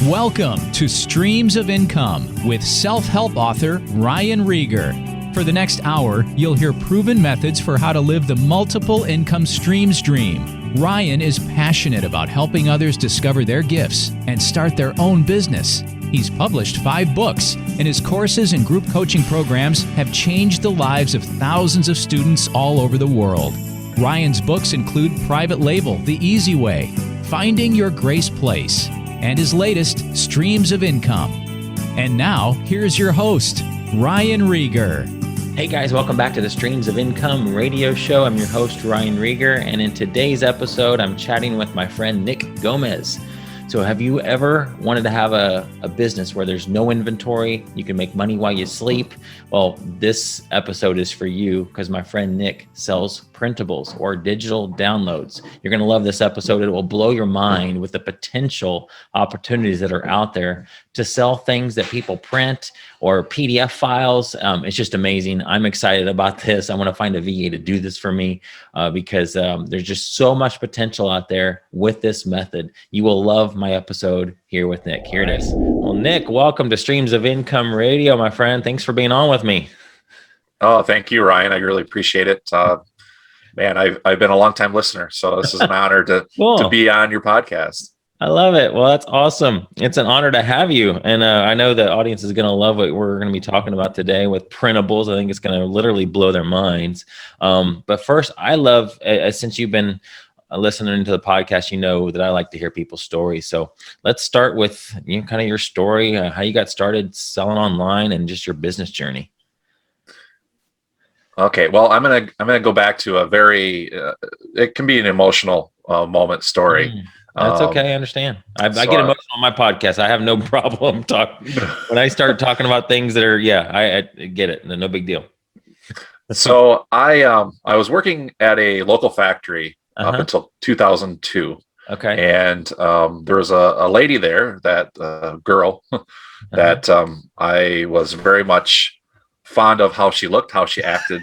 Welcome to Streams of Income with self-help author Ryan Rieger. For the next hour, you'll hear proven methods for how to live the multiple income streams dream. Ryan is passionate about helping others discover their gifts and start their own business. He's published 5 books, and his courses and group coaching programs have changed the lives of thousands of students all over the world. Ryan's books include Private Label, The Easy Way, Finding Your Grace Place, and his latest, Streams of Income. And now, here's your host, Ryan Rieger. Hey guys, welcome back to the Streams of Income radio show. I'm your host, Ryan Rieger, and in today's episode, I'm chatting with my friend Nick Gomez. So have you ever wanted to have a business where there's no inventory, you can make money while you sleep? Well, this episode is for you because my friend Nick sells printables or digital downloads. You're going to love this episode. It will blow your mind with the potential opportunities that are out there to sell things that people print or PDF files. It's just amazing. I'm excited about this. I want to find a VA to do this for me because there's just so much potential out there with this method. You will love my episode here with Nick. Here it is. Well, Nick, welcome to Streams of Income Radio, my friend. Thanks for being on with me. Oh, thank you, Ryan. I really appreciate it. Man, I've been a long time listener, so this is an honor to be on your podcast. I love it. Well, that's awesome. It's an honor to have you. And I know the audience is going to love what we're going to be talking about today with printables. I think it's going to literally blow their minds. But first, I love, since you've been listening to the podcast, you know that I like to hear people's stories. So let's start with kind of your story, how you got started selling online and just your business journey. Okay, well, I'm gonna go back to a very it can be an emotional moment story. That's okay. I understand. I get emotional on my podcast. I have no problem talking when I start talking about things that are, I get it. No big deal. So I was working at a local factory up until 2002. Okay. And there was a lady there, that girl that I was very much fond of how she looked, how she acted.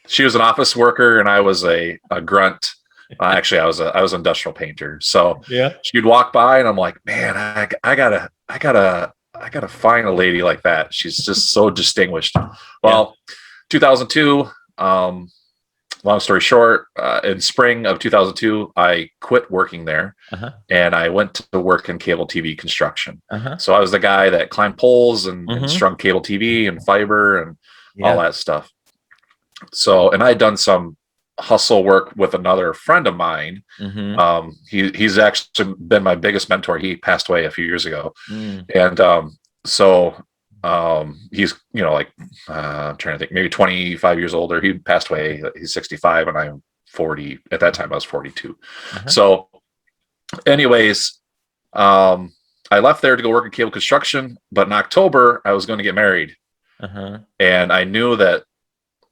She was an office worker and I was a grunt. Actually, I was an industrial painter. So she'd walk by and I'm like, man, I gotta find a lady like that. She's just so distinguished. Well, 2002, long story short, in spring of 2002, I quit working there and I went to work in cable TV construction. So I was the guy that climbed poles and strung cable TV and fiber and all that stuff. So, and I had done some hustle work with another friend of mine. He's actually been my biggest mentor. He passed away a few years ago. And so he's, I'm trying to think, maybe 25 years older. He passed away. He's 65 and I'm 40. At that time, I was 42. So anyways, I left there to go work in cable construction, but in October, I was going to get married. And I knew that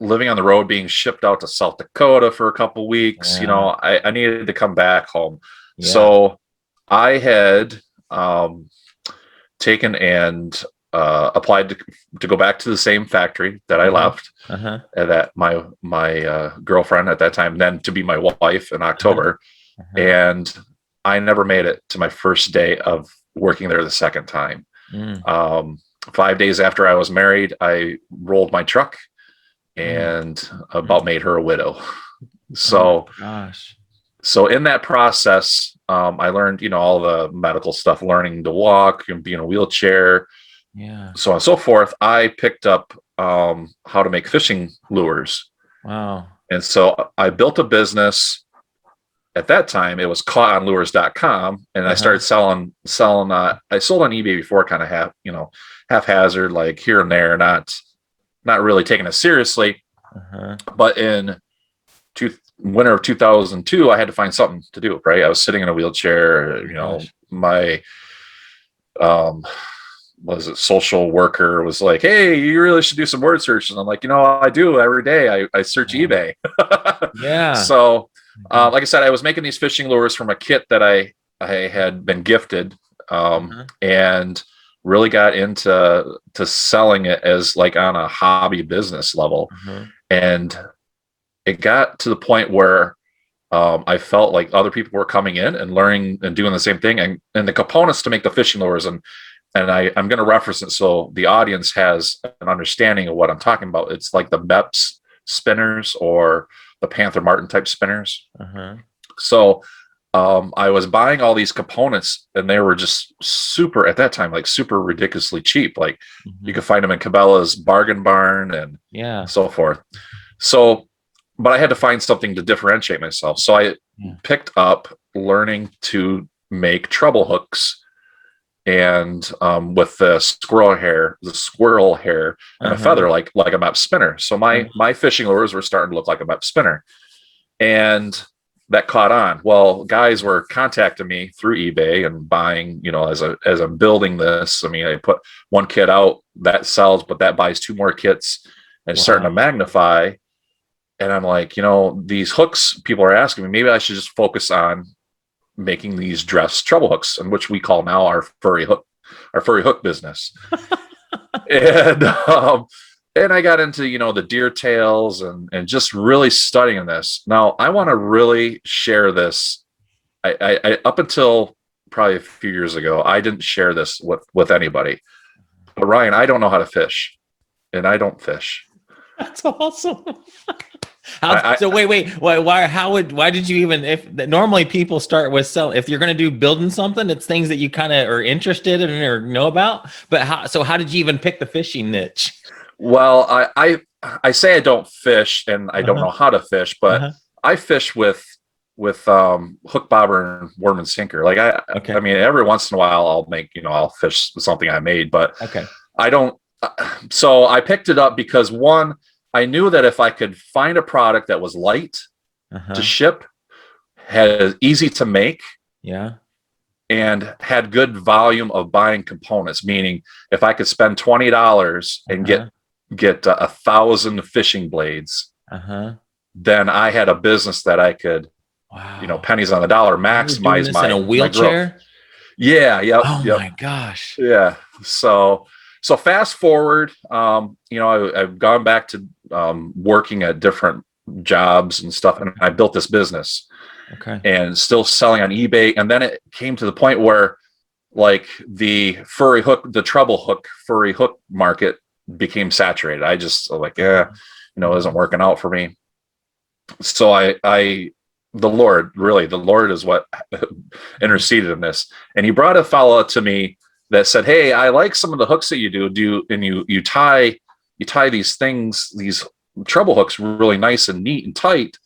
living on the road, being shipped out to South Dakota for a couple of weeks, I needed to come back home. So I had taken and applied to go back to the same factory that I left, and that my girlfriend at that time, then to be my wife in October. And I never made it to my first day of working there the second time. 5 days after I was married, I rolled my truck and about made her a widow. So, so in that process, I learned, all the medical stuff, learning to walk and be in a wheelchair, so on and so forth. I picked up how to make fishing lures. Wow. And so I built a business. At that time, it was caughtonlures.com, and I started selling. I sold on eBay before, kind of haphazard, like here and there, not really taking it seriously. But in winter of 2002, I had to find something to do. Right, I was sitting in a wheelchair. My social worker was like, "Hey, you really should do some word search." And I'm like, I do every day. I search eBay. So. Like I said, I was making these fishing lures from a kit that I had been gifted, and really got into selling it as like on a hobby business level. And it got to the point where I felt like other people were coming in and learning and doing the same thing, and the components to make the fishing lures, and I'm going to reference it so the audience has an understanding of what I'm talking about. It's like the Mepps spinners or the Panther Martin type spinners. So I was buying all these components, and they were just super at that time, like super ridiculously cheap. Like you could find them in Cabela's Bargain Barn and so forth. So, but I had to find something to differentiate myself. So I picked up learning to make treble hooks, and with the squirrel hair and a feather, like a Mepps spinner. So my fishing lures were starting to look like a Mepps spinner, and that caught on. Well, guys were contacting me through eBay and buying, as I'm building this. I mean, I put one kit out that sells, but that buys 2 more kits and it's starting to magnify. And I'm like, these hooks, people are asking me, maybe I should just focus on making these dress treble hooks, and which we call now our furry hook business. and I got into, the deer tails and just really studying this. Now I want to really share this. I up until probably a few years ago, I didn't share this with anybody. But Ryan, I don't know how to fish, and I don't fish. That's awesome. Why did you even, if normally people start with if you're going to do building something, it's things that you kind of are interested in or know about, but how did you even pick the fishing niche? Well, I say I don't fish, and I don't know how to fish, but I fish with hook, bobber, and worm and sinker. Like I mean, every once in a while I'll make, I'll fish something I made, but I don't. So I picked it up because one, I knew that if I could find a product that was light to ship, had easy to make, and had good volume of buying components, meaning if I could spend $20 and get 1,000 fishing blades, then I had a business that I could, pennies on the dollar, maximize my, in a wheelchair. My growth. Yeah. Yep. Oh my gosh. Yeah. So fast forward, I've gone back to working at different jobs and stuff, and I built this business. And still selling on eBay. And then it came to the point where, like, the treble hook furry hook market became saturated. I just like, it isn't working out for me. So the Lord is what interceded in this. And he brought a fellow to me that said, "Hey, I like some of the hooks that you do. And you tie these things, these treble hooks, really nice and neat and tight.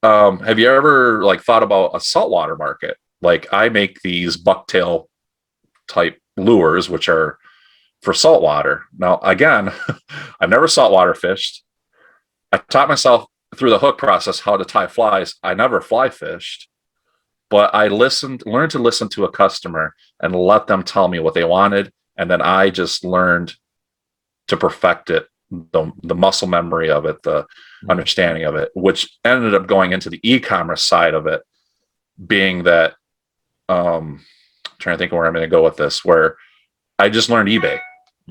Have you ever thought about a saltwater market? Like, I make these bucktail type lures, which are for saltwater." Now, again, I've never saltwater fished. I taught myself through the hook process how to tie flies. I never fly fished, but I learned to listen to a customer and let them tell me what they wanted. And then I just learned to perfect it, the muscle memory of it, the understanding of it, which ended up going into the e-commerce side of it, being that, trying to think where I'm going to go with this, where I just learned eBay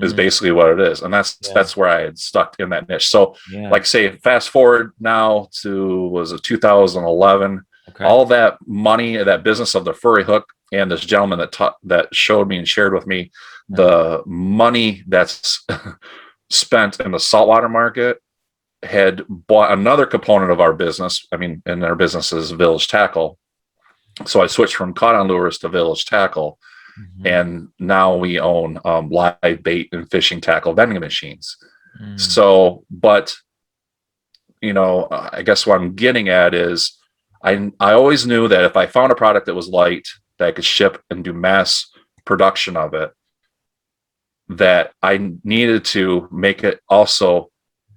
is basically what it is. And that's where I had stuck in that niche. So say, fast forward now to, was it 2011, all that money, that business of the furry hook, and this gentleman that showed me and shared with me the money that's spent in the saltwater market, had bought another component of our business. I mean, and our business is Village Tackle. So I switched from caught on lures to Village Tackle. And now we own live bait and fishing tackle vending machines. So, but, I guess what I'm getting at is I always knew that if I found a product that was light, that I could ship and do mass production of it, that I needed to make it also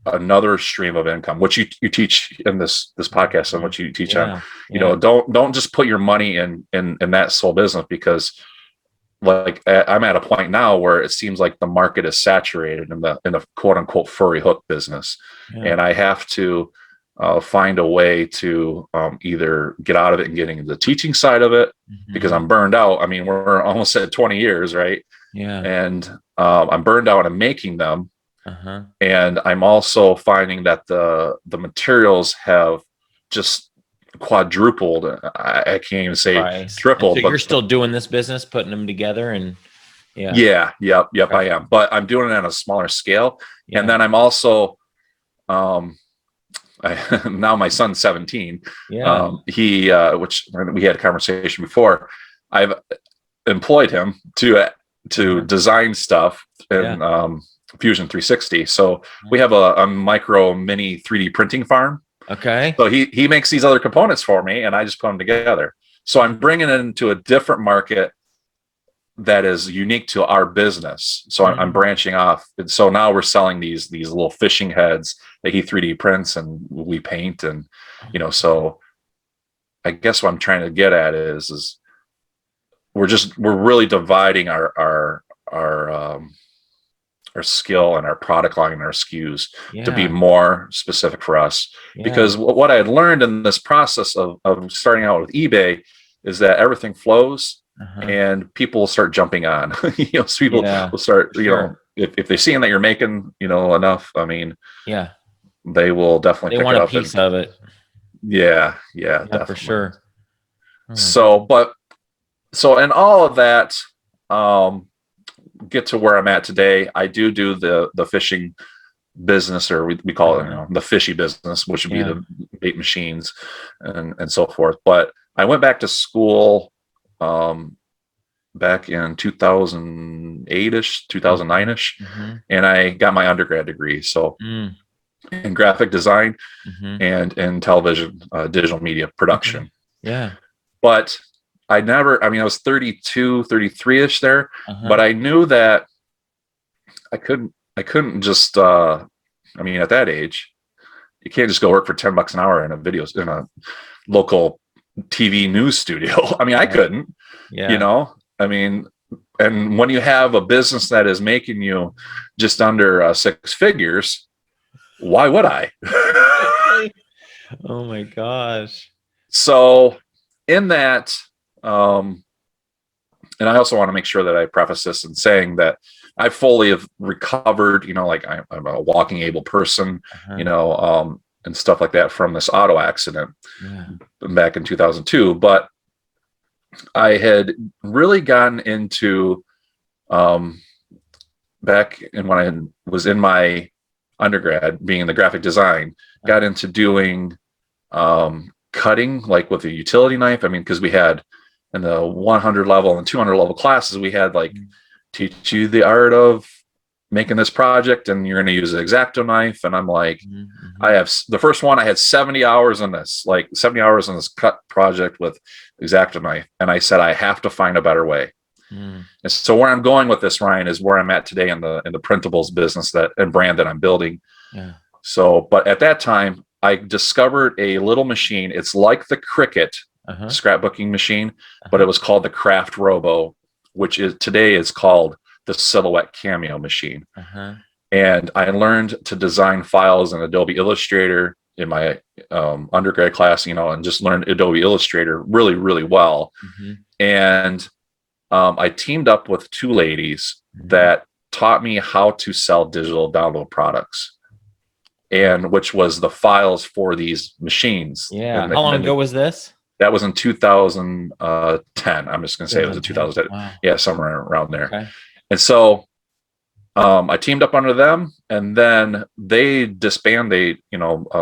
another stream of income, which you teach in this podcast, and what you teach on, don't just put your money in that sole business, because I'm at a point now where it seems like the market is saturated in the quote unquote furry hook business. And I have to find a way to either get out of it and getting into the teaching side of it, because I'm burned out. I mean, we're almost at 20 years, right? And I'm burned out in making them. And I'm also finding that the materials have just quadrupled. I can't even say Price. tripled, So but you're still doing this business, putting them together, and yep, Okay. I am. But I'm doing it on a smaller scale. Yeah. And then I'm also, now my son's 17. Yeah. Which we had a conversation before. I've employed him to design stuff in Fusion 360. So we have a micro mini 3D printing farm. Okay. So he makes these other components for me, and I just put them together. So I'm bringing it into a different market that is unique to our business. So I'm branching off. And so now we're selling these little fishing heads that he 3D prints and we paint. And, so I guess what I'm trying to get at is we're really dividing our skill and our product line and our SKUs to be more specific for us. Because what I had learned in this process of starting out with eBay is that everything flows. And people will start jumping on. So people will start, if they're seeing that you're making, enough. I mean, they will definitely pick want it a up piece of it. Yeah, definitely. For sure. So in all of that, get to where I'm at today. I do the fishing business, or we call it, the fishy business, which would be the bait machines and so forth. But I went back to school back in 2008ish, 2009ish, and I got my undergrad degree. So in graphic design and in television, digital media production. But I was 32, 33ish there, but I knew that I couldn't just, at that age, you can't just go work for $10 an hour in a local TV news studio. I couldn't, and when you have a business that is making you just under 6 figures, why would I? Oh my gosh. So in that, and I also want to make sure that I preface this in saying that I fully have recovered, like I'm a walking able person, and stuff like that from this auto accident back in 2002. But I had really gotten into, back in when I was in my undergrad, being in the graphic design, got into doing cutting, like with a utility knife. Because we had in the 100 level and 200 level classes, we had teach you the art of making this project, and you're going to use an X-Acto knife. And I'm like, I have the first one, I had 70 hours in this, cut project with X-Acto knife. And I said, I have to find a better way. And so where I'm going with this, Ryan, is where I'm at today in the Printables business and brand that I'm building. So, but at that time, I discovered a little machine. It's like the Cricut scrapbooking machine, but it was called the Craft Robo, which today is called the Silhouette Cameo machine. And I learned to design files in Adobe Illustrator in my undergrad class, and just learned Adobe Illustrator really, really well. And I teamed up with 2 ladies that taught me how to sell digital download products, and which was the files for these machines. How long ago was this? That was in 2010. I'm just going to say it was in 2010. Wow. Yeah, somewhere around there. Okay. And so I teamed up under them, and then they disbanded,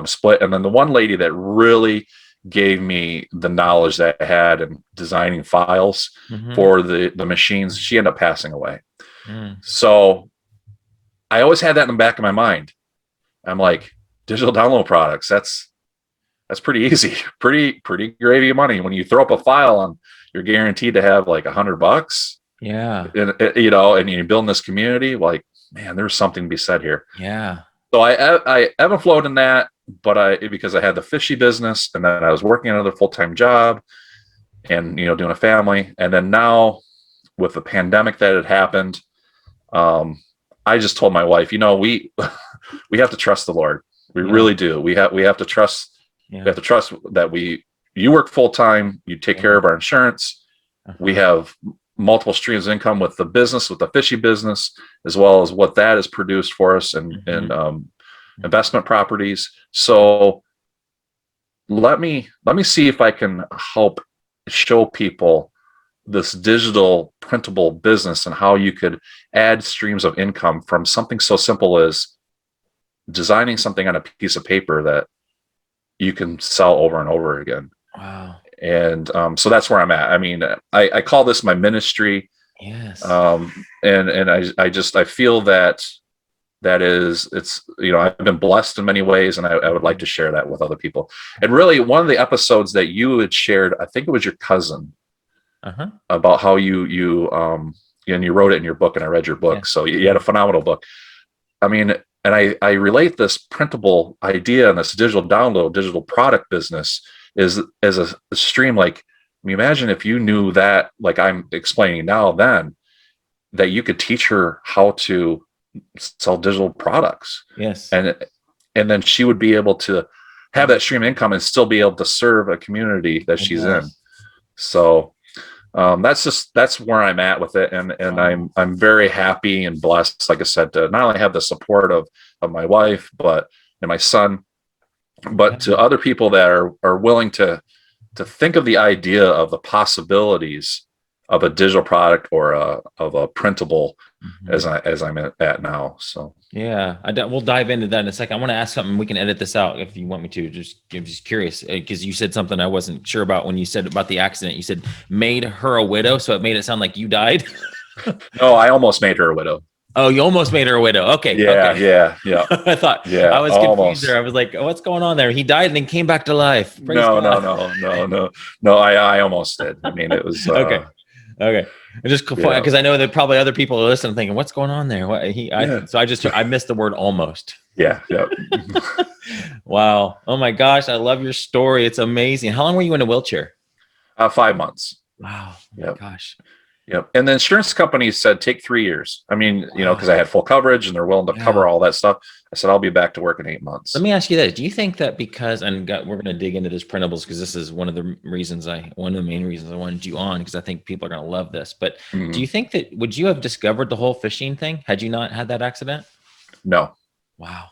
split. And then the one lady that really gave me the knowledge that I had in designing files for the machines, she ended up passing away. So I always had that in the back of my mind. I'm like, digital download products, that's pretty easy, pretty gravy money. When you throw up a file on, you're guaranteed to have like $100. And you're building this community, like, man, there's something to be said here. So I haven't flowed in that, but because I had the fishy business, and then I was working another full-time job, and doing a family, and then now with the pandemic that had happened, I just told my wife, we have to trust the Lord. We really do. We have to trust. We have to trust that you work full-time, you take care of our insurance. We have multiple streams of income with the business, with the fishy business, as well as what that has produced for us and investment properties. So let me see if I can help show people this digital printable business and how you could add streams of income from something so simple as designing something on a piece of paper that you can sell over and over again. Wow. And so that's where I'm at. I mean, I call this my ministry. Yes. And I feel that it's, I've been blessed in many ways, and I would like to share that with other people. And really, one of the episodes that you had shared, I think it was your cousin, about how you and you wrote it in your book, and I read your book. Yeah. So you had a phenomenal book. I mean, and I relate this printable idea and this digital download, digital product business is as a stream. Like, I mean, imagine if you knew that, like I'm explaining now, then that you could teach her how to sell digital products. Yes. And then she would be able to have that stream of income and still be able to serve a community that she's in. So that's where I'm at with it. And I'm very happy and blessed, like I said, to not only have the support of my wife, and my son, but to other people that are willing to think of the idea of the possibilities of a digital product or of a printable, as I'm at now. So yeah, we'll dive into that in a second. I want to ask something. We can edit this out if you want me to. I'm just curious, because you said something I wasn't sure about when you said about the accident. You said made her a widow, so it made it sound like you died. No, I almost made her a widow. Oh, you almost made her a widow. Okay. Yeah. Okay. Yeah. I thought, I was confused there. I was like, oh, what's going on there? He died and then came back to life. Praise God. No. I almost did. I mean, it was okay. Just because I know that probably other people are listening, thinking, "What's going on there?" So I missed the word almost. Yeah. Wow. Oh my gosh, I love your story. It's amazing. How long were you in a wheelchair? 5 months. Wow. Oh my gosh. Yep. And the insurance company said take 3 years. I mean, because I had full coverage and they're willing to cover all that stuff. I said, I'll be back to work in 8 months. Let me ask you this. Do you think that we're going to dig into this printables, because this is one of the main reasons I wanted you on, because I think people are going to love this. But do you think that, would you have discovered the whole fishing thing had you not had that accident? No. Wow.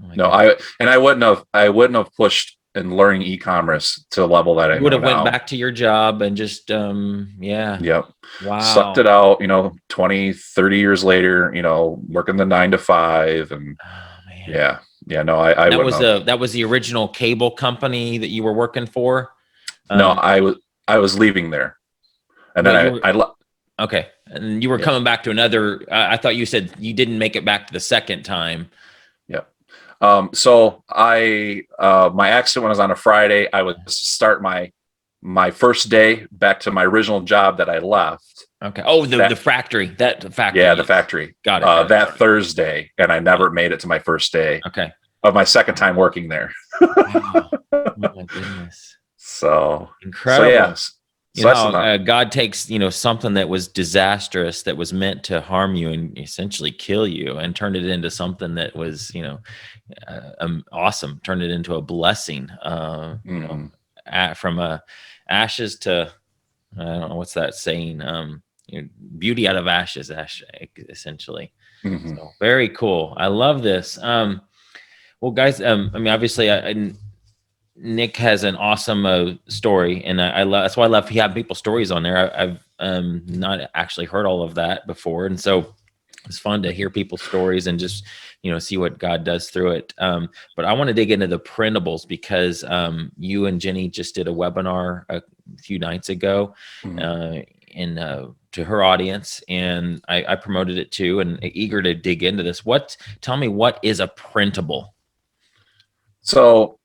Oh no, I wouldn't have pushed in learning e-commerce to the level that I would have went back to your job and just Yep. Wow. Sucked it out, 20, 30 years later, working the 9 to 5 and that was the original cable company that you were working for? No, I was leaving there. And then I left. Okay. And you were coming back to another, I thought you said you didn't make it back the second time. Yeah. So my accident was on a Friday. I would start my first day back to my original job that I left. Okay. Oh, the factory. Yeah, the factory. Got it. That Thursday, and I never made it to my first day. Okay. Of my second time working there. Wow. Oh my goodness. So incredible. So, yes. So God takes, something that was disastrous, that was meant to harm you and essentially kill you, and turned it into something that was, awesome. Turned it into a blessing. From ashes to, I don't know, what's that saying? Beauty out of ashes, essentially. So very cool. I love this. Well, guys, obviously, Nick has an awesome story, and I love. That's why I love having people's stories on there. I've not actually heard all of that before, and so it's fun to hear people's stories and just see what God does through it. But I want to dig into the printables, because you and Jenny just did a webinar a few nights ago, to her audience, and I promoted it too, and eager to dig into this. Tell me, what is a printable? So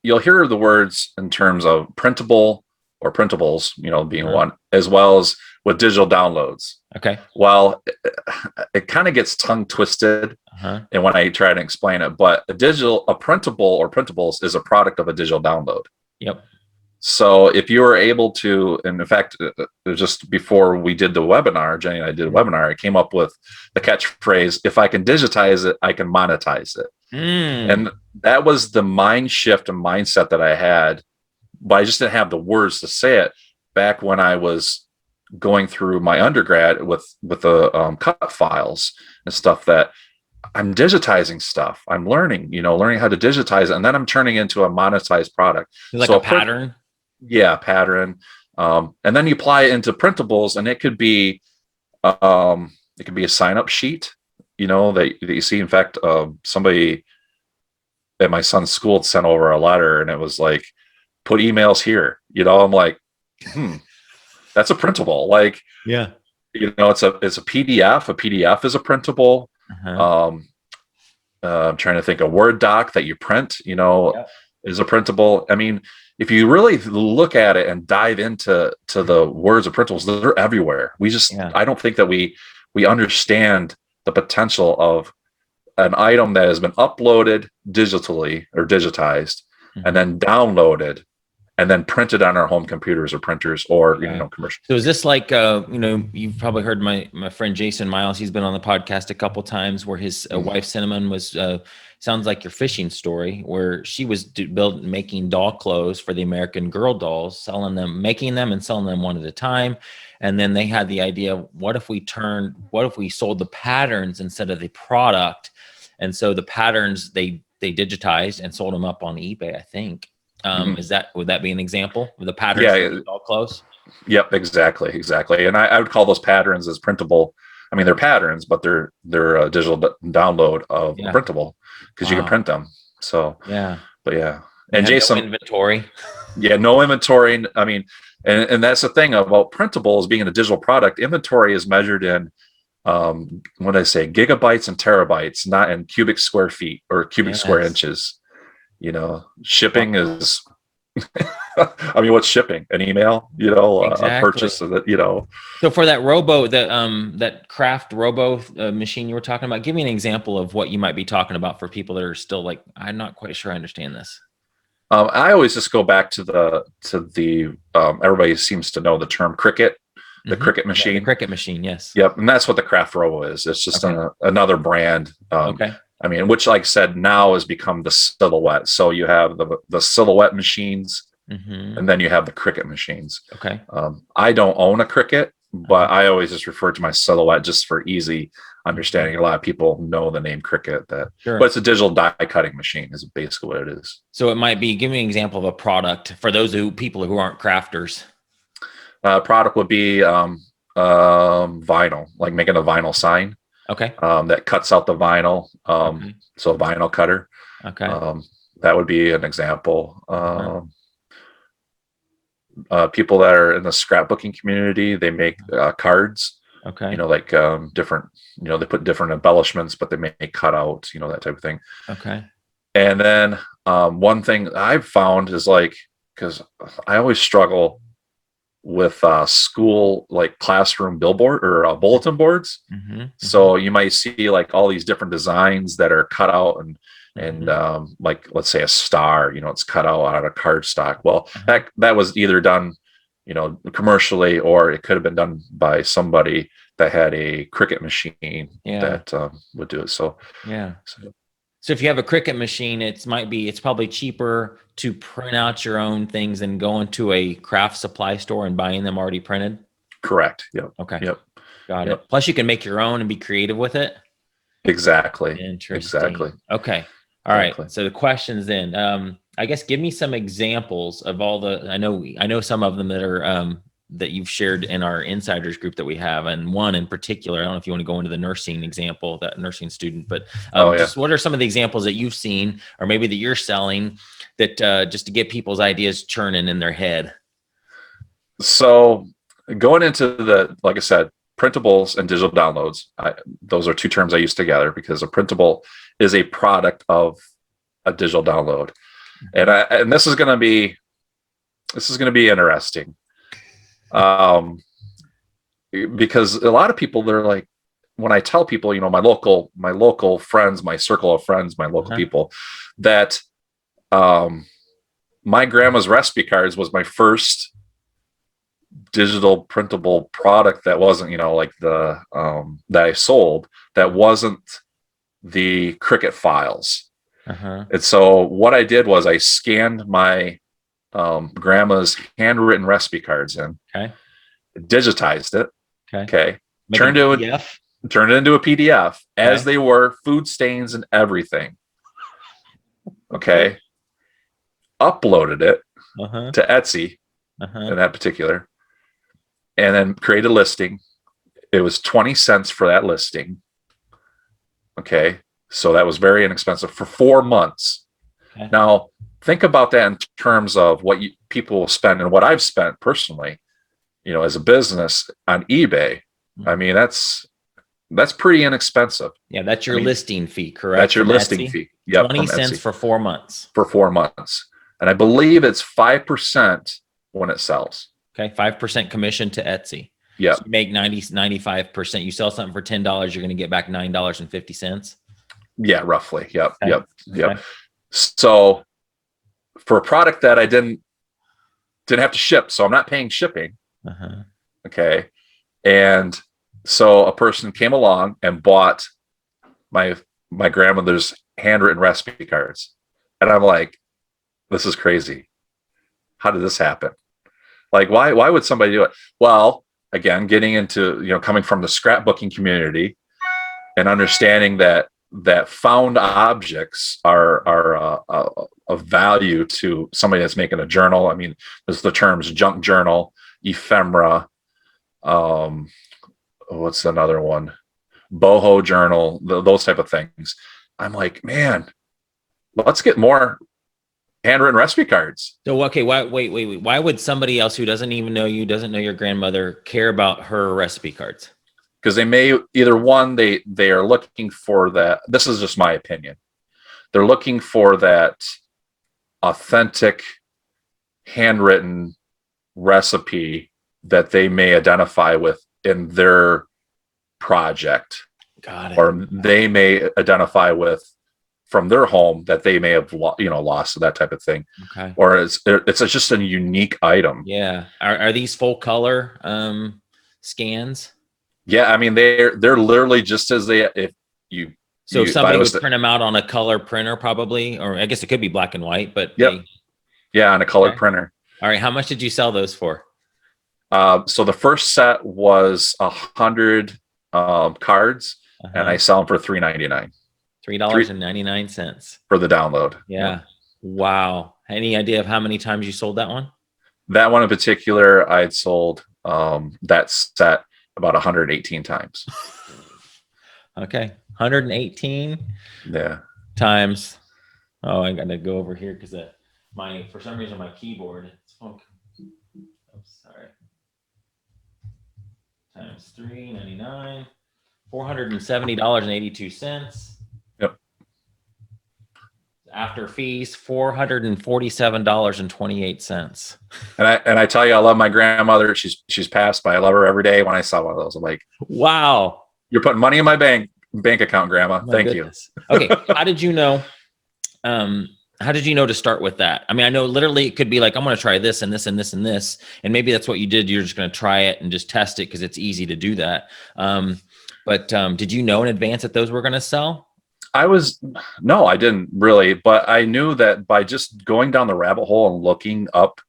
you'll hear the words in terms of printable or printables, being one, as well as with digital downloads. Okay. Well, it kind of gets tongue twisted, and when I try to explain it, but a printable or printables is a product of a digital download. Yep. So if you were able to, and in fact, just before we did the webinar, Jenny and I did a webinar, I came up with the catchphrase, if I can digitize it, I can monetize it. And that was the mind shift and mindset that I had, but I just didn't have the words to say it back when I was going through my undergrad with the cut files and stuff, that I'm digitizing stuff. I'm learning how to digitize it, and then I'm turning into a monetized product. Like So a pattern. yeah, pattern. And then you apply it into printables, and it could be a sign up sheet, that you see. In fact, somebody at my son's school sent over a letter, and it was like, put emails here. I'm like, that's a printable. Like, Yeah. it's a PDF. A PDF is a printable. Uh-huh. I'm trying to think, a Word doc that you print, Yep. is a printable. I mean, if you really look at it and dive into the words of printables, they're everywhere. Yeah. I don't think that we understand the potential of an item that has been uploaded digitally or digitized, and then downloaded and then printed on our home computers or printers or commercial. So is this like you've probably heard my friend Jason Miles, he's been on the podcast a couple times, where his wife Cinnamon was sounds like your fishing story, where she was making doll clothes for the American Girl dolls, making them and selling them one at a time. And then they had the idea, what if we sold the patterns instead of the product? And so the patterns they digitized and sold them up on eBay, I think. Would that be an example of the patterns? Yeah, all close. Yep, exactly. And I would call those patterns as printable. I mean, they're patterns, but they're a digital download of a printable, because you can print them. So yeah, but yeah, and Jason, no inventory. Yeah, no inventory. I mean, and that's the thing about printables being a digital product. Inventory is measured in what did I say, gigabytes and terabytes, not in cubic square feet or cubic square inches. Shipping is I mean, what's shipping? An email, Exactly. a purchase, that. So for that that craft robo machine you were talking about, give me an example of what you might be talking about for people that are still like, I'm not quite sure I understand this. I always just go back to the everybody seems to know the term Cricut, the Cricut machine. Yeah, the Cricut machine, yes. Yep, and that's what the craft robo is. It's just another brand. Okay. I mean, which, like I said, now has become the Silhouette. So you have the Silhouette machines, and then you have the Cricut machines. Okay. I don't own a Cricut, but I always just refer to my Silhouette just for easy understanding. A lot of people know the name Cricut, but it's a digital die cutting machine is basically what it is. So it might be, give me an example of a product for those people who aren't crafters. Product would be vinyl, like making a vinyl sign. Okay. That cuts out the vinyl. So a vinyl cutter. Okay. That would be an example. People that are in the scrapbooking community, they make cards. Okay. Like different, they put different embellishments, but they make cutouts, that type of thing. Okay. And then one thing I've found is because I always struggle with school, like classroom billboard or bulletin boards. So you might see like all these different designs that are cut out and like, let's say a star, it's cut out of cardstock. Well, that was either done, commercially, or it could have been done by somebody that had a Cricut machine that would do it. So So if you have a Cricut machine, it's probably cheaper to print out your own things than going to a craft supply store and buying them already printed. Correct. Yep. Okay. Yep. Got it. Plus you can make your own and be creative with it. Exactly. Interesting. Exactly. Okay. All right. So the questions then, I guess, give me some examples of all I know some of them that are, that you've shared in our insiders group that we have. And one in particular, I don't know if you want to go into the nursing example, that nursing student, but just what are some of the examples that you've seen, or maybe that you're selling, that just to get people's ideas churning in their head? So going into like I said, printables and digital downloads, those are two terms I use together, because a printable is a product of a digital download. And this is going to be interesting. Because a lot of people, they're like, when I tell people, my local friends, my circle of friends, my local people, that my grandma's recipe cards was my first digital printable product that wasn't, like the that I sold, that wasn't the Cricut files. And so what I did was I scanned my grandma's handwritten recipe cards in, digitized it, turned it turned it into a PDF as Okay. they were, food stains and everything. Okay. Uploaded it Uh-huh. to Etsy Uh-huh. in that particular, and then created a listing. It was 20 cents for that listing. Okay. So that was very inexpensive for 4 months. Okay. Now, think about that in terms of what people will spend and what I've spent personally, as a business on eBay. I mean, that's pretty inexpensive. Yeah, that's your listing fee, correct? That's your From listing Etsy? fee. Yep, 20 from cents Etsy for 4 months. for 4 months. And I believe it's 5% when it sells. Okay, 5% commission to Etsy. Yeah. So you make 95%. You sell something for $10, you're going to get back $9.50. Yeah, roughly. Yep. Okay. Yep. Okay. So for a product that I didn't have to ship, so I'm not paying shipping. Uh-huh. Okay. And so a person came along and bought my grandmother's handwritten recipe cards. And I'm like, this is crazy. How did this happen? Like, why would somebody do it? Well, again, getting into, coming from the scrapbooking community and understanding that found objects are of value to somebody that's making a journal. I mean, there's the terms junk journal, ephemera, what's another one? Boho journal, those type of things. I'm like, man, let's get more handwritten recipe cards. So, okay, wait. Why would somebody else who doesn't even know you, doesn't know your grandmother, care about her recipe cards? Because they may either one, they are looking for that. This is just my opinion. They're looking for that authentic handwritten recipe that they may identify with in their project. Got it. Or they may identify with from their home that they may have lost, that type of thing. Okay. Or it's just a unique item. Yeah. Are these full color scans? Yeah, I mean they're literally just as they So somebody would print them out on a color printer, probably, or I guess it could be black and white, but yep. Yeah, on a colored printer. All right, how much did you sell those for? So the first set was 100 cards, and I sell them for $3.99. $3.99 for the download. Yeah. Wow. Any idea of how many times you sold that one? That one in particular, I'd sold that set about 118 times. Okay. 118 times. Oh, I got to go over here because for some reason my keyboard. I'm sorry. Times $3.99, $470.82. Yep. After fees, $447.28. And I tell you, I love my grandmother. She's passed, but I love her every day. When I saw one of those, I'm like, wow, you're putting money in my bank account, Grandma. Thank you. Okay, how did you know? How did you know to start with that? I mean, I know literally it could be like, I'm going to try this and this and this and this. And maybe that's what you did. You're just going to try it and just test it because it's easy to do that. But did you know in advance that those were going to sell? No, I didn't really. But I knew that by just going down the rabbit hole and looking up,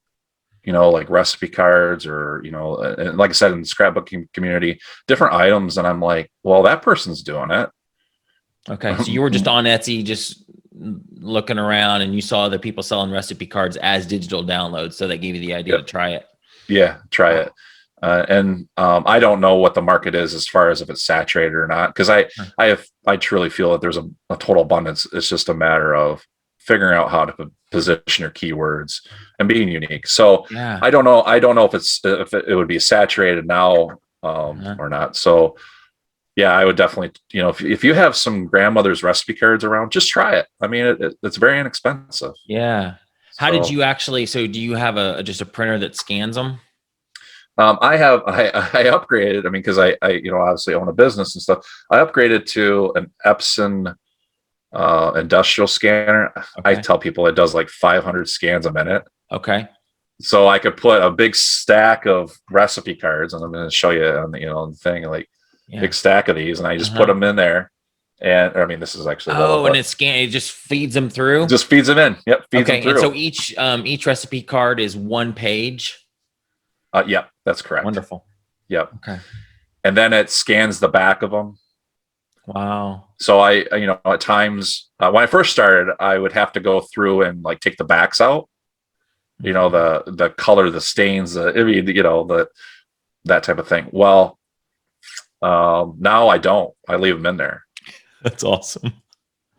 like recipe cards or, and like I said, in the scrapbooking community, different items. And I'm like, well, that person's doing it. Okay. So you were just on Etsy, just looking around, and you saw other people selling recipe cards as digital downloads, so that gave you the idea to try it. Yeah, try it. And I don't know what the market is as far as if it's saturated or not, because I truly feel that there's a total abundance. It's just a matter of figuring out how to position your keywords and being unique. So I don't know if it would be saturated now or not. So yeah, I would definitely, if you have some grandmother's recipe cards around, just try it. I mean, it's very inexpensive. Yeah. How did you actually? So do you have just a printer that scans them? I upgraded. I mean, because I obviously own a business and stuff. I upgraded to an Epson industrial scanner. I tell people it does like 500 scans a minute. Okay. So I could put a big stack of recipe cards, and I'm going to show you on the thing, like big stack of these, and I just put them in there. And I mean, this is actually and it just feeds them through. Just feeds them in. Yep. Feeds them through. And so each recipe card is one page. Yeah, that's correct. Wonderful. Yep. Okay. And then it scans the back of them. Wow. So at times when I first started, I would have to go through and like take the backs out, the color, the stains, that type of thing. Well, now I don't. I leave them in there. That's awesome.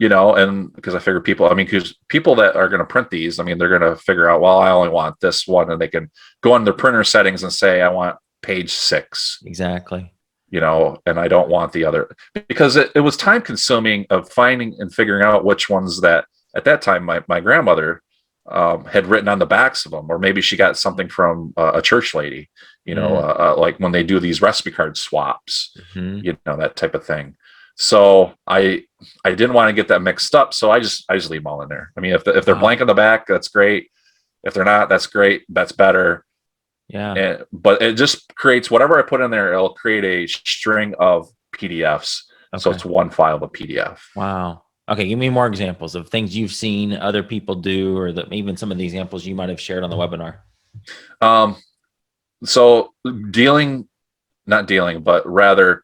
And because I figure because people that are going to print these, they're going to figure out, well, I only want this one, and they can go on their printer settings and say, I want page 6. Exactly. And I don't want the other, because it was time consuming of finding and figuring out which ones that at that time my grandmother had written on the backs of them, or maybe she got something from a church lady, like when they do these recipe card swaps, that type of thing. So I didn't want to get that mixed up. So I just leave them all in there. If they're blank on the back, that's great. If they're not, that's great. That's better. Yeah. But it just creates whatever I put in there. It'll create a string of PDFs. Okay. So it's one file of a PDF. Wow. Okay. Give me more examples of things you've seen other people do, or even some of the examples you might have shared on the webinar. So not dealing, but rather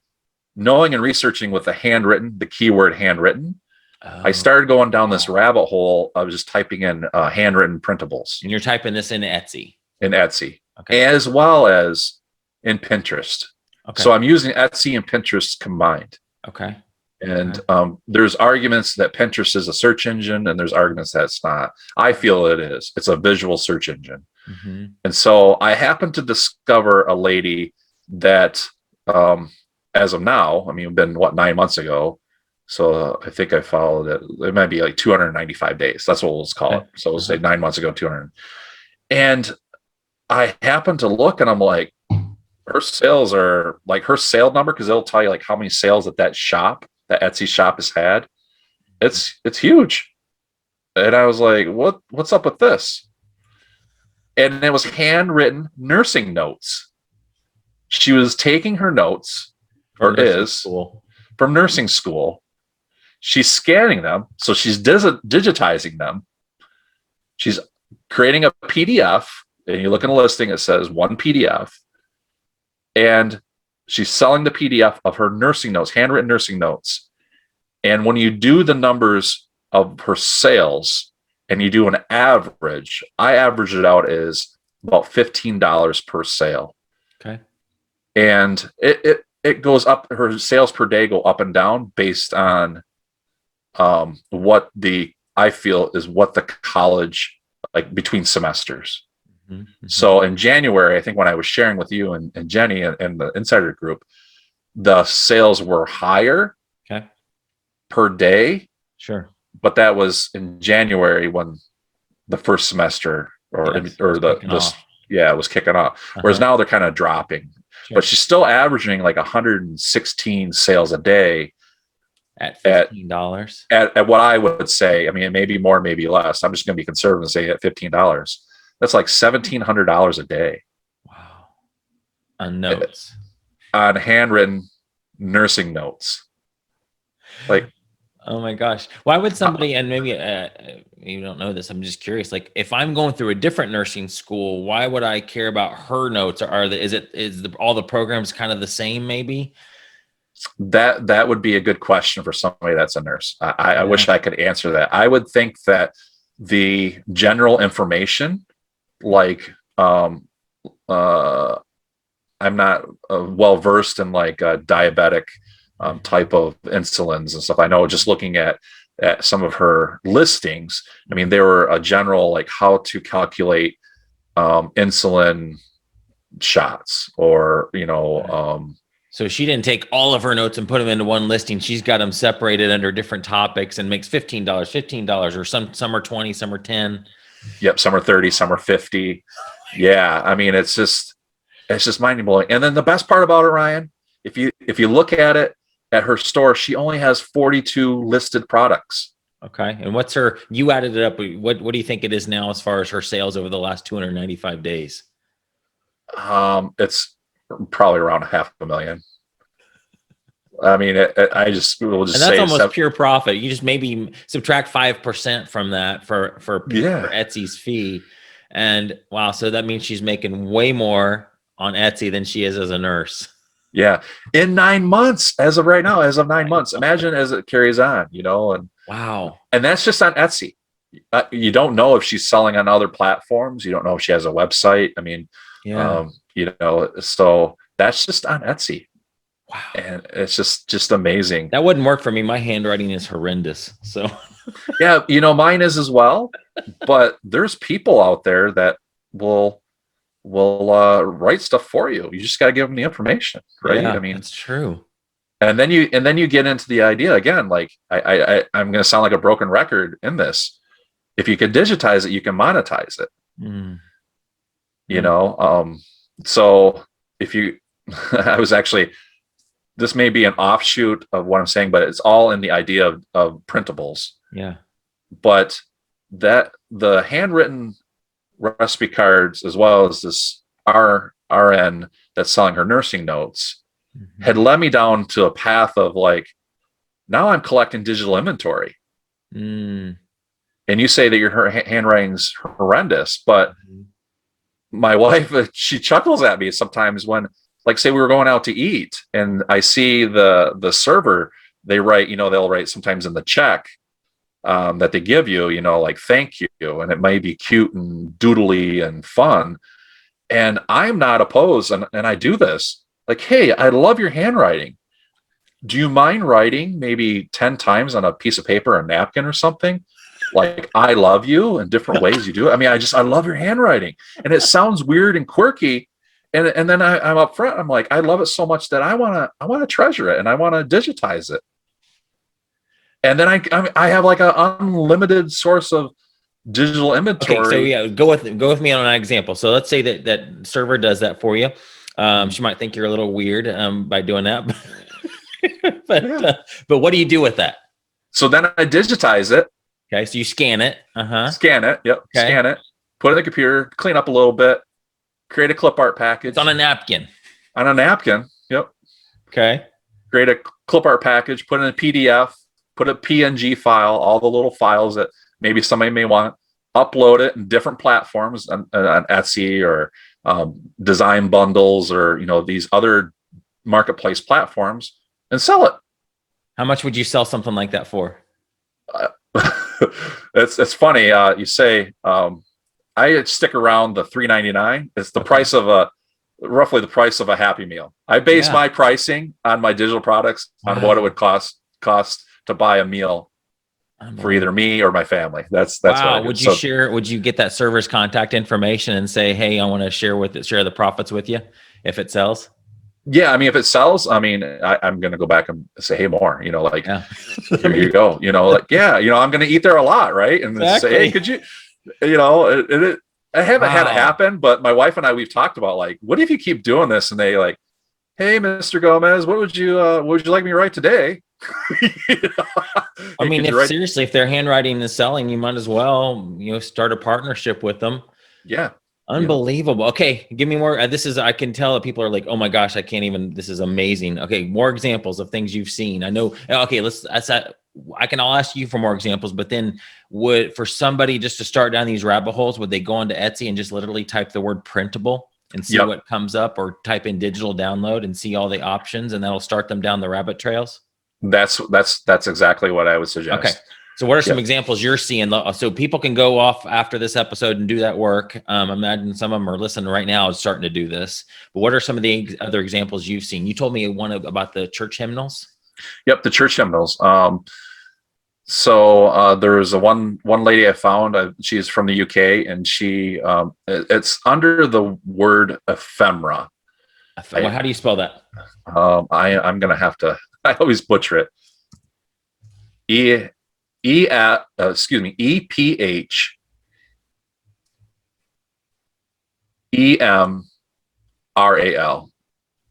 knowing and researching with the keyword handwritten. I started going down this rabbit hole. I was just typing in handwritten printables. And you're typing this in Etsy. Okay. As well as in Pinterest. Okay. So I'm using Etsy and Pinterest combined. Okay. And there's arguments that Pinterest is a search engine, and there's arguments that it's not. I feel it is. It's a visual search engine. Mm-hmm. And so I happened to discover a lady that, as of now, been 9 months ago. So I think I followed it. It might be like 295 days. That's what we'll call it. So we'll say 9 months ago, 200. And I happened to look, and I'm like, her sales are like her sale number, because it'll tell you like how many sales that Etsy shop has had. It's huge. And I was like, what's up with this? And it was handwritten nursing notes. She was taking her notes, from nursing school. She's scanning them. So she's digitizing them. She's creating a PDF, and you look in the listing, it says 1 PDF. And she's selling the PDF of her nursing notes, handwritten nursing notes. And when you do the numbers of her sales and you do an average, I average it out as about $15 per sale. Okay. And it goes up, her sales per day go up and down based on what I feel is what the college, like between semesters. Mm-hmm. So in January, I think when I was sharing with you and Jenny and the insider group, the sales were higher per day. Sure. But that was in January when the first semester it was kicking off. Uh-huh. Whereas now they're kind of dropping. Sure. But she's still averaging like 116 sales a day at $15. At what I would say, it may be more, maybe less. I'm just going to be conservative and say at $15. That's like $1,700 a day. Wow. On notes. On handwritten nursing notes. Like, oh my gosh. Why would somebody, and maybe you don't know this, I'm just curious, like if I'm going through a different nursing school, why would I care about her notes? Or all the programs kind of the same maybe? That would be a good question for somebody that's a nurse. I wish I could answer that. I would think that the general information, like I'm not well versed in like diabetic type of insulins and stuff. I know just looking at some of her listings, they were a general like how to calculate insulin shots, or so she didn't take all of her notes and put them into one listing. She's got them separated under different topics and makes $15, or some are 20, some are 10. Yep. Some are 30, some are 50. Yeah. It's just mind blowing. And then the best part about it, Ryan, if you look at it at her store, she only has 42 listed products. Okay. And you added it up. What do you think it is now as far as her sales over the last 295 days? It's probably around $500,000. And that's almost pure profit. You just maybe subtract 5% from that for Etsy's fee. And wow, so that means she's making way more on Etsy than she is as a nurse. Yeah. In 9 months, as of right now, as of 9 months, imagine as it carries on, and Wow. that's just on Etsy. You don't know if she's selling on other platforms. You don't know if she has a website. I mean, Yeah. so that's just on Etsy. Wow. And it's just amazing. That wouldn't work for me. My handwriting is horrendous. So Yeah, mine is as well. But there's people out there that will write stuff for you. You just got to give them the information, right? yeah, I mean, that's true. and then you get into the idea again. Like I'm going to sound like a broken record in this. If you can digitize it, you can monetize it. Mm. So if you, I was actually, this may be an offshoot of what I'm saying, but it's all in the idea of printables. Yeah. But that the handwritten recipe cards, as well as this RN that's selling her nursing notes, had led me down to a path of like, now I'm collecting digital inventory. Mm. And you say that your handwriting's horrendous, but my wife, she chuckles at me sometimes when, like, say we were going out to eat and I see the server, they write, they'll write sometimes in the check that they give you, like, thank you. And it may be cute and doodly and fun. And I'm not opposed. And I do this like, hey, I love your handwriting. Do you mind writing maybe 10 times on a piece of paper or napkin or something? Like, I love you in different ways you do it. I mean, I love your handwriting. And it sounds weird and quirky. And then I'm up front. I'm like, I love it so much that I want to treasure it and I want to digitize it. And then I have like an unlimited source of digital inventory. Okay, so yeah, go with me on an example. So let's say that server does that for you. She might think you're a little weird by doing that, but what do you do with that? So then I digitize it. Okay, so you scan it. Scan it. Yep. Okay. Scan it. Put it in the computer. Clean up a little bit. Create a clip art package. It's on a napkin. On a napkin. Yep. Okay. Create a clip art package. Put in a PDF. Put a PNG file. All the little files that maybe somebody may want. Upload it in different platforms on Etsy or design bundles or these other marketplace platforms and sell it. How much would you sell something like that for? It's funny. You say I stick around the $3.99. It's the price of roughly the price of a Happy Meal. I base my pricing on my digital products on what it would cost to buy a meal for either me or my family. That's what I do. Would you share? Would you get that server's contact information and say, "Hey, I want to share the profits with you if it sells"? Yeah, I mean, if it sells, I mean, I'm going to go back and say, hey, more, here you go, I'm going to eat there a lot. Right. And say, hey, could you, I haven't had it happen, but my wife and I, we've talked about like, what if you keep doing this? And they like, hey, Mr. Gomez, what would you like me to write today? I mean, seriously, if their handwriting is selling, you might as well, start a partnership with them. Yeah. Unbelievable. Okay. Give me more. I can tell that people are like, oh my gosh, I can't even, this is amazing. Okay. More examples of things you've seen. I know. Okay. I'll ask you for more examples, but then for somebody just to start down these rabbit holes, would they go onto Etsy and just literally type the word printable and see what comes up, or type in digital download and see all the options, and that'll start them down the rabbit trails? That's exactly what I would suggest. Okay. So what are some examples you're seeing? So people can go off after this episode and do that work. Imagine some of them are listening right now and starting to do this. But what are some of the other examples you've seen? You told me one about the church hymnals. Yep, the church hymnals. So there's one lady I found. She's from the UK, and she it's under the word ephemera. How do you spell that? I'm gonna have to. I always butcher it. EPHEMRAL,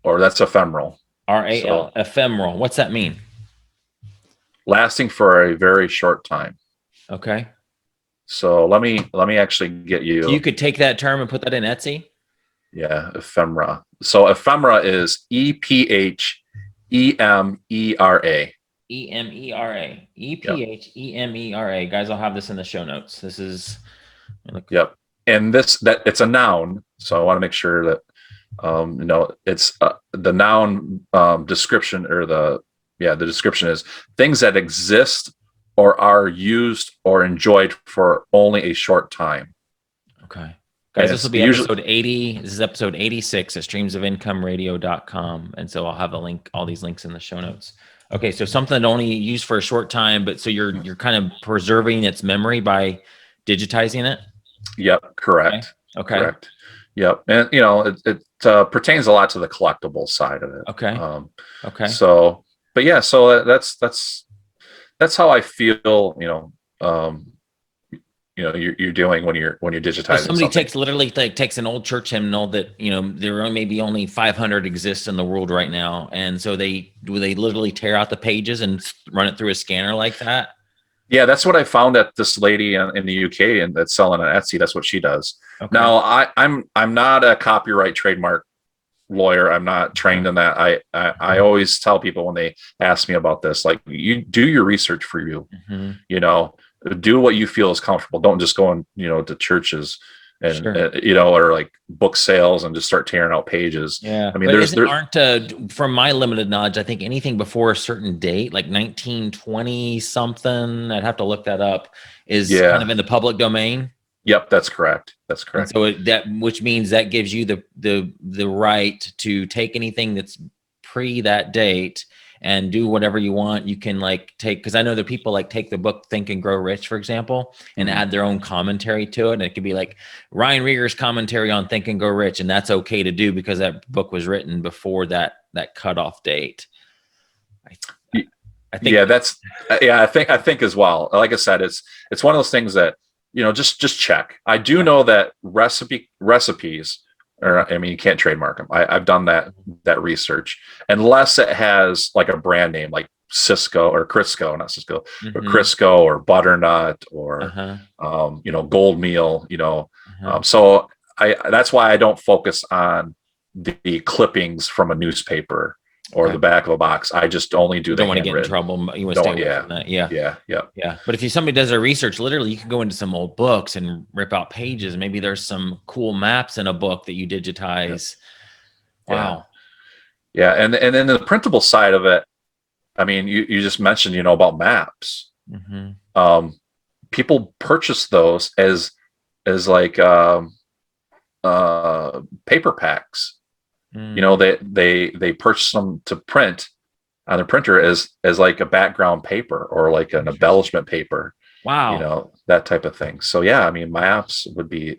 or that's ephemeral. RAL, ephemeral. What's that mean? Lasting for a very short time. Okay. So let me actually get you. So you could take that term and put that in Etsy? Yeah, ephemera. So ephemera is EPHEMERA. EMERA. EPHEMERA. Guys, I'll have this in the show notes. This is Yep. And it's a noun. So I want to make sure that It's the noun description, or the description is things that exist or are used or enjoyed for only a short time. Okay. And Guys, this will be episode 80. This is episode 86 at streamsofincomeradio.com. And so I'll have all these links in the show notes. Okay, so something that only used for a short time, but so you're kind of preserving its memory by digitizing it? Yep, correct. Okay. Correct. Yep. And it pertains a lot to the collectible side of it. Okay. Okay. So, but yeah, so that's how I feel, you're doing when you're digitizing. So somebody takes an old church hymnal that there are maybe only 500 exist in the world right now, and so they literally tear out the pages and run it through a scanner like that. Yeah, that's what I found at this lady in the UK, and that's selling on Etsy. That's what she does. Okay. Now I'm not a copyright trademark lawyer. I'm not trained in that. I always tell people when they ask me about this, like, you do your research for you. Do what you feel is comfortable. Don't just go on, to churches and, or like book sales and just start tearing out pages. Yeah. I mean, from my limited knowledge, I think anything before a certain date, like 1920 something, I'd have to look that up, is kind of in the public domain. Yep. That's correct. That's correct. And so which means that gives you the right to take anything that's pre that date and do whatever you want. You can because I know that people take the book Think and Grow Rich, for example, and add their own commentary to it. And it could be like Ryan Rieger's commentary on Think and Grow Rich. And that's okay to do because that book was written before that cutoff date. I think I think as well. Like I said, it's one of those things that, just check. I do know that recipes, or I mean, you can't trademark them. I've done that research, unless it has like a brand name like Cisco or Crisco, not Cisco, or Crisco or Butternut or Gold Meal. So that's why I don't focus on the clippings from a newspaper or the back of a box. I just only do. Don't want to get in trouble. You want to stay away from that. Yeah. But if somebody does their research, literally, you can go into some old books and rip out pages. Maybe there's some cool maps in a book that you digitize. Yeah. Wow. Yeah, and then the printable side of it. I mean, you just mentioned about maps. People purchase those as like paper packs. They purchase them to print on their printer as like a background paper or like an embellishment paper. Wow. That type of thing. So yeah, I mean, my apps would be,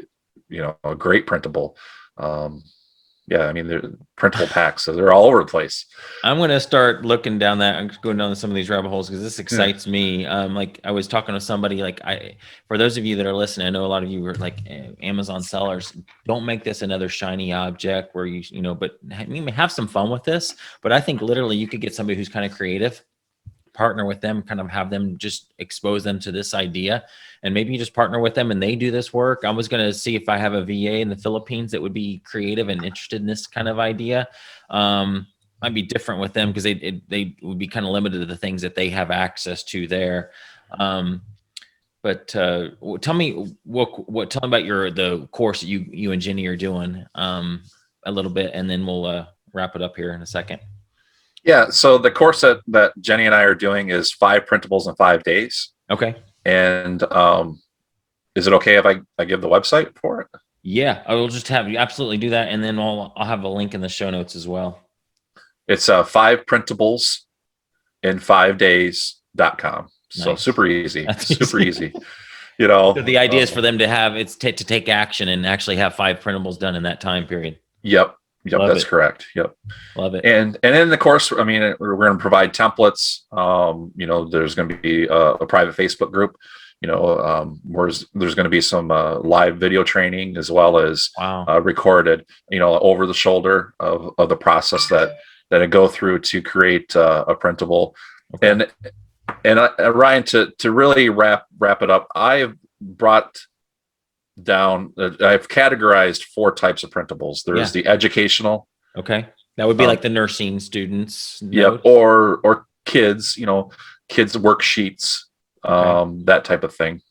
a great printable. I mean, they're printable packs, so they're all over the place. I'm going to start looking down that. I'm going down some of these rabbit holes because this excites me. Like I was talking to somebody, for those of you that are listening, I know a lot of you are like Amazon sellers. Don't make this another shiny object where but have some fun with this. But I think literally you could get somebody who's kind of creative, partner with them, kind of have them just expose them to this idea, and maybe you just partner with them and they do this work. I was going to see if I have a VA in the Philippines that would be creative and interested in this kind of idea. Might be different with them because they would be kind of limited to the things that they have access to there. But tell me about the course that you and Jenny are doing a little bit, and then we'll wrap it up here in a second. Yeah, so the course that Jenny and I are doing is 5 printables in 5 days. Okay. And is it okay if I give the website for it? Yeah, I will just have you absolutely do that, and then I'll have a link in the show notes as well. It's 5 printables in 5 days.com. So nice. Super easy. That's super easy. So the idea is for them to to take action and actually have 5 printables done in that time period. Yep. That's correct. Yep. Love it. And in the course, I mean, we're going to provide templates. There's going to be a private Facebook group, where there's going to be some live video training as well as recorded, over the shoulder of the process that I go through to create a printable. Okay. And Ryan, to really wrap it up, I've brought down, I've categorized 4 types of printables. There's the educational. Okay. That would be like the nursing students. Yeah. Or kids, kids worksheets, that type of thing.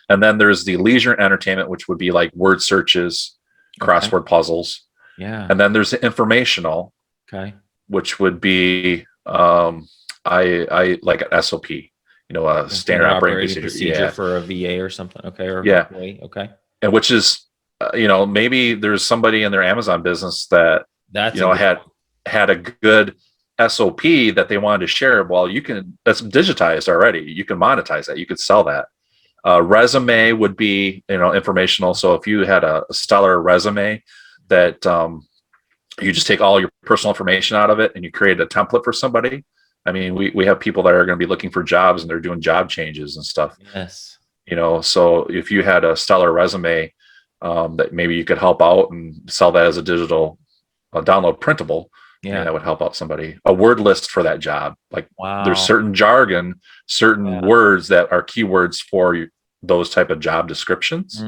And then there's the leisure entertainment, which would be like word searches, crossword puzzles. Yeah. And then there's the informational, Okay. which would be I like an SOP, a standard operating procedure. For a VA or something. Okay. Or Yeah. employee. Okay. And which is, maybe there's somebody in their Amazon business that, That's had a good SOP that they wanted to share. Well, that's digitized already. You can monetize that. You could sell that. Resume would be, informational. So if you had a stellar resume that you just take all your personal information out of it and you create a template for somebody. I mean, we have people that are going to be looking for jobs and they're doing job changes and stuff. Yes. So if you had a stellar resume that maybe you could help out and sell that as a digital download printable, that would help out somebody. A word list for that job. Like there's certain jargon, certain words that are keywords for those type of job descriptions.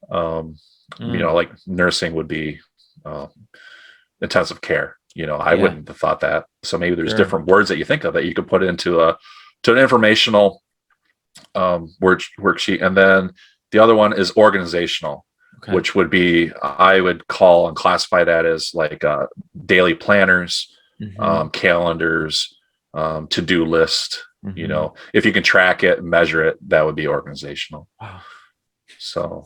Like nursing would be intensive care. I wouldn't have thought that. So maybe there's different words that you think of that you could put into an informational worksheet. And then the other one is organizational, which would be, I would call and classify that as like daily planners, calendars, to-do list. If you can track it and measure it, that would be organizational. Wow. So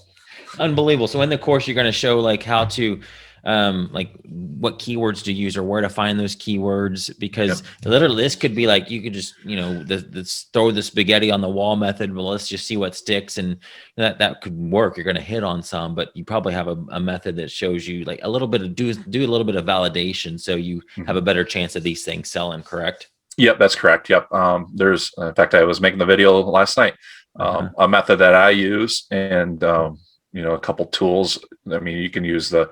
unbelievable. So in the course, you're going to show like how to like what keywords to use or where to find those keywords, because literally this could be like, you could just, this throw the spaghetti on the wall method. Well, let's just see what sticks, and that could work. You're going to hit on some, but you probably have a method that shows you like a little bit of do a little bit of validation. So you have a better chance of these things selling, correct? Yep, that's correct. Yep. There's, in fact, I was making the video last night, a method that I use, and, a couple tools. I mean, you can use the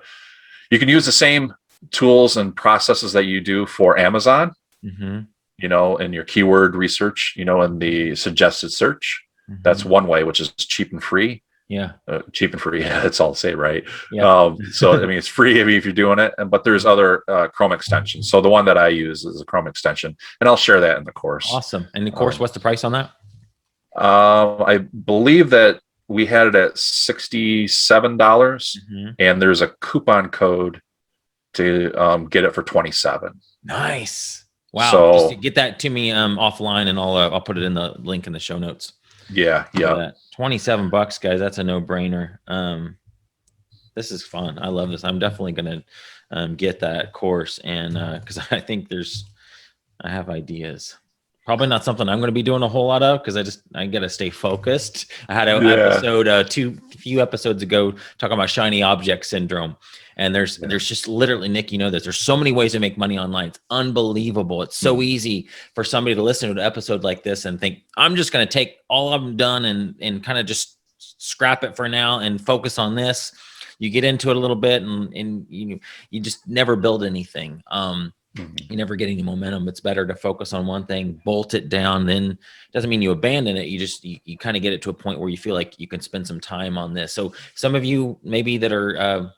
same tools and processes that you do for Amazon, in your keyword research, in the suggested search. That's one way, which is cheap and free. Yeah. Cheap and free. That's all to say, right? Yeah. So, I mean, it's free if you're doing it, but there's other Chrome extensions. So the one that I use is a Chrome extension, and I'll share that in the course. Awesome. And the course, what's the price on that? I believe that we had it at $67, and there's a coupon code to get it for $27. Nice. Wow. So, just to get that to me offline, and I'll put it in the link in the show notes. Yeah. $27, guys. That's a no-brainer. This is fun. I love this. I'm definitely going to get that course, and because I think I have ideas. Probably not something I'm going to be doing a whole lot of, because I got to stay focused. I had an episode few episodes ago talking about shiny object syndrome. And there's just literally, Nick, there's so many ways to make money online. It's unbelievable. It's so easy for somebody to listen to an episode like this and think, I'm just going to take all of them done and kind of just scrap it for now and focus on this. You get into it a little bit and you just never build anything. You never get any momentum. It's better to focus on one thing, bolt it down. Then doesn't mean you abandon it. You kind of get it to a point where you feel like you can spend some time on this. So some of you maybe that are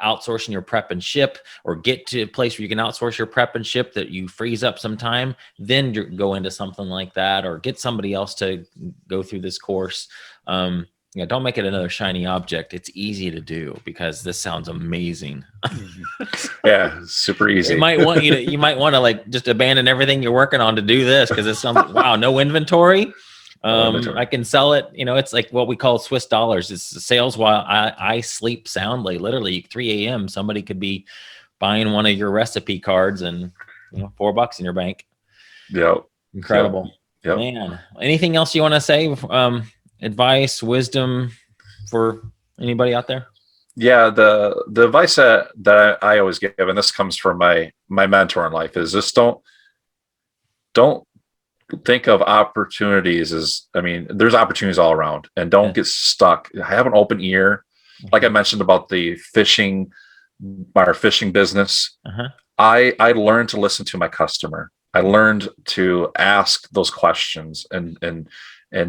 outsourcing your prep and ship, or get to a place where you can outsource your prep and ship, that you freeze up some time, then go into something like that, or get somebody else to go through this course. Don't make it another shiny object. It's easy to do, because this sounds amazing. Yeah, super easy. You might want to like just abandon everything you're working on to do this, because it's something. Wow, no inventory. I can sell it. It's like what we call Swiss dollars. It's sales while I sleep soundly. Literally 3 a.m. somebody could be buying one of your recipe cards, and $4 in your bank. Yep. Incredible. Yep. Man. Anything else you want to say? Advice, wisdom for anybody out there? Yeah, the advice that I always give, and this comes from my mentor in life, is just don't think of opportunities as, there's opportunities all around, and don't get stuck. Have an open ear. Like I mentioned about our fishing business. I learned to listen to my customer. I learned to ask those questions, and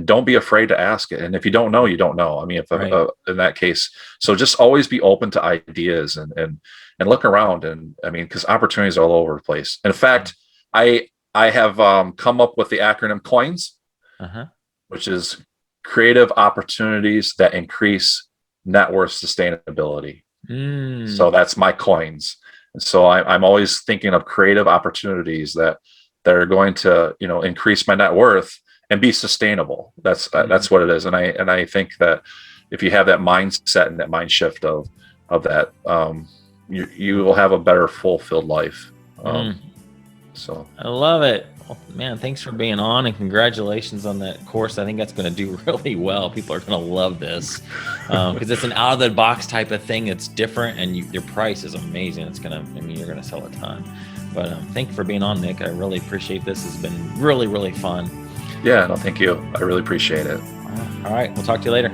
don't be afraid to ask it. And if you don't know, you don't know. In that case, so just always be open to ideas and look around. And because opportunities are all over the place. In fact, I have come up with the acronym COINS, which is creative opportunities that increase net worth sustainability. So that's my coins. And so I'm always thinking of creative opportunities that are going to, increase my net worth and be sustainable. That's what it is. And I think that if you have that mindset and that mind shift of that, you will have a better fulfilled life. So I love it. Well, man, thanks for being on, and congratulations on that course. I think that's going to do really well. People are going to love this because it's an out of the box type of thing. It's different, and your price is amazing. You're going to sell a ton. But thank you for being on, Nick. I really appreciate this. It's been really, really fun. Yeah, no, thank you. I really appreciate it. All right, we'll talk to you later.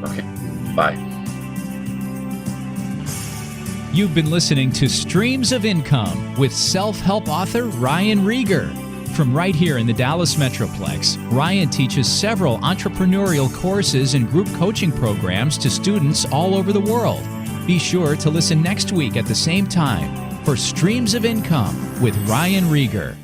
Okay, bye. You've been listening to Streams of Income with self-help author Ryan Rieger. From right here in the Dallas Metroplex, Ryan teaches several entrepreneurial courses and group coaching programs to students all over the world. Be sure to listen next week at the same time for Streams of Income with Ryan Rieger.